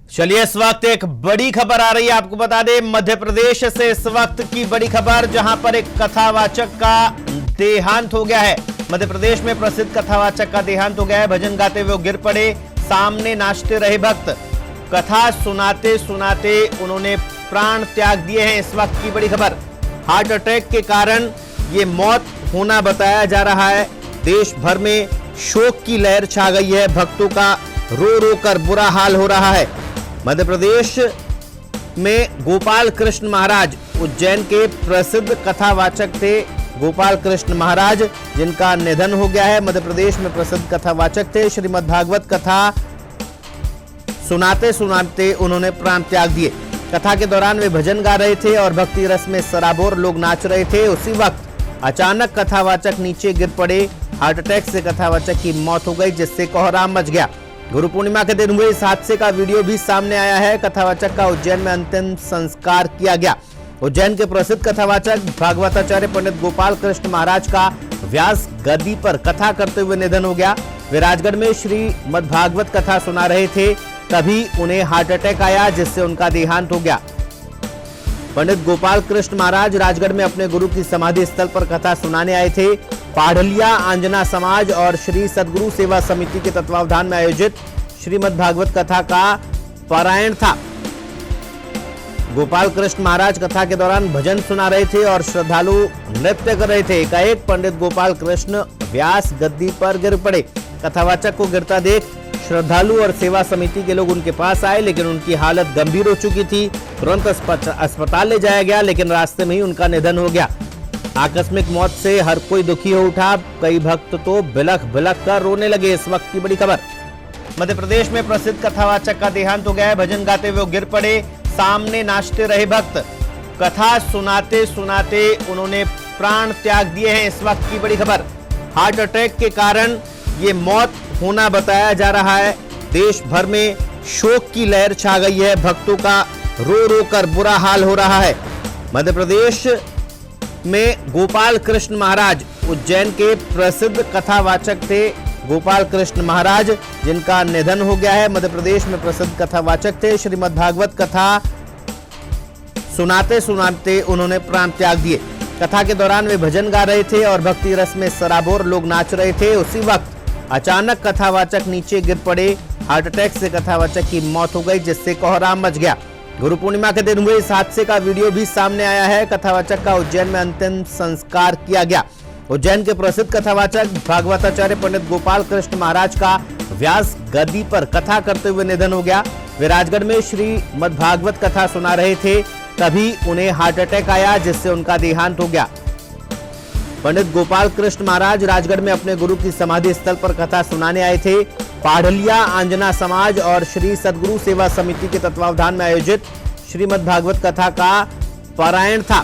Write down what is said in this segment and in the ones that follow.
चलिए इस वक्त एक बड़ी खबर आ रही है। आपको बता दें मध्य प्रदेश से इस वक्त की बड़ी खबर, जहां पर एक कथावाचक का देहांत हो गया है। मध्य प्रदेश में प्रसिद्ध कथावाचक का देहांत हो गया है। भजन गाते हुए वो गिर पड़े, सामने नाचते रहे भक्त। कथा सुनाते सुनाते उन्होंने प्राण त्याग दिए हैं। इस वक्त की बड़ी खबर, हार्ट अटैक के कारण ये मौत होना बताया जा रहा है। देश भर में शोक की लहर छा गई है। भक्तों का रो रो कर बुरा हाल हो रहा है। मध्य प्रदेश में गोपाल कृष्ण महाराज, उज्जैन के प्रसिद्ध कथावाचक थे गोपाल कृष्ण महाराज, जिनका निधन हो गया है। मध्य प्रदेश में प्रसिद्ध कथावाचक थे। श्रीमद् भागवत कथा सुनाते सुनाते उन्होंने प्राण त्याग दिए। कथा के दौरान वे भजन गा रहे थे और भक्ति रस में सराबोर लोग नाच रहे थे। उसी वक्त अचानक कथावाचक नीचे गिर पड़े। हार्ट अटैक से कथावाचक की मौत हो गई, जिससे कोहराम मच गया। गुरु पूर्णिमा के दिन हुए इस हादसे का वीडियो भी सामने आया है। कथावाचक का उज्जैन में अंतिम संस्कार किया गया। उज्जैन के प्रसिद्ध कथावाचक भागवताचार्य पंडित गोपाल कृष्ण महाराज का व्यास गद्दी पर कथा करते हुए निधन हो गया। वे राजगढ़ में श्रीमद् भागवत कथा सुना रहे थे, तभी उन्हें हार्ट अटैक आया, जिससे उनका देहांत हो गया। पंडित गोपाल कृष्ण महाराज राजगढ़ में अपने गुरु की समाधि स्थल पर कथा सुनाने आए थे। पाढ़लिया आंजना समाज और श्री सदगुरु सेवा समिति के तत्वावधान में आयोजित श्रीमद् भागवत कथा का पारायण था। गोपाल कृष्ण महाराज कथा के दौरान भजन सुना रहे थे और श्रद्धालु नृत्य कर रहे थे। एकाएक पंडित गोपाल कृष्ण व्यास गद्दी पर गिर पड़े। कथावाचक को गिरता देख श्रद्धालु और सेवा समिति के लोग उनके पास आए, लेकिन उनकी हालत गंभीर हो चुकी थी। तुरंत अस्पताल ले जाया गया, लेकिन रास्ते में ही उनका निधन हो गया। आकस्मिक मौत से हर कोई दुखी हो उठा। कई भक्त तो बिलख बिलख कर रोने लगे। इस वक्त की बड़ी खबर, मध्य प्रदेश में प्रसिद्ध कथावाचक का देहांत हो गया है। भजन गाते हुए वो गिर पड़े, सामने नाचते रहे भक्त। कथा सुनाते सुनाते उन्होंने प्राण त्याग दिए हैं। इस वक्त की बड़ी खबर, हार्ट अटैक के कारण ये मौत होना बताया जा रहा है। देश भर में शोक की लहर छा गई है। भक्तों का रो रो कर बुरा हाल हो रहा है। मध्य प्रदेश में गोपाल कृष्ण महाराज, उज्जैन के प्रसिद्ध कथावाचक थे गोपाल कृष्ण महाराज, जिनका निधन हो गया है। मध्य प्रदेश में प्रसिद्ध कथावाचक थे। श्रीमद् भागवत कथा सुनाते सुनाते उन्होंने प्राण त्याग दिए। कथा के दौरान वे भजन गा रहे थे और भक्ति रस में सराबोर लोग नाच रहे थे। उसी वक्त अचानक कथावाचक नीचे गिर पड़े। हार्ट अटैक से कथावाचक की मौत हो गई, जिससे कोहराम मच गया। गुरु पूर्णिमा के दिन हुए इस हादसे का वीडियो भी सामने आया है। कथावाचक का उज्जैन में अंतिम संस्कार किया गया। उज्जैन के प्रसिद्ध कथावाचक भागवताचार्य पंडित गोपाल कृष्ण महाराज का व्यास गद्दी पर कथा करते हुए निधन हो गया। वे राजगढ़ में श्रीमद् भागवत कथा सुना रहे थे, तभी उन्हें हार्ट अटैक आया, जिससे उनका देहांत हो गया। पंडित गोपाल कृष्ण महाराज राजगढ़ में अपने गुरु की समाधि स्थल पर कथा सुनाने आए थे। पाढ़लिया आंजना समाज और श्री सदगुरु सेवा समिति के तत्वावधान में आयोजित श्रीमद् भागवत कथा का पारायण था।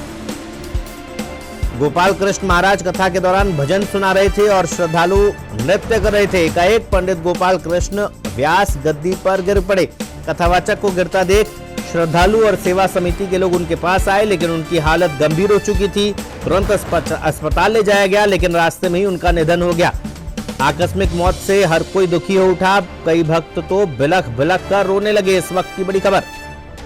गोपाल कृष्ण महाराज कथा के दौरान भजन सुना रहे थे और श्रद्धालु नृत्य कर रहे थे। एकाएक पंडित गोपाल कृष्ण व्यास गद्दी पर गिर पड़े। कथावाचक को गिरता देख श्रद्धालु और सेवा समिति के लोग उनके पास आए, लेकिन उनकी हालत गंभीर हो चुकी थी। तुरंत अस्पताल ले जाया गया, लेकिन रास्ते में ही उनका निधन हो गया। आकस्मिक मौत से हर कोई दुखी हो उठा। कई भक्त तो बिलख बिलख कर रोने लगे। इस वक्त की बड़ी खबर।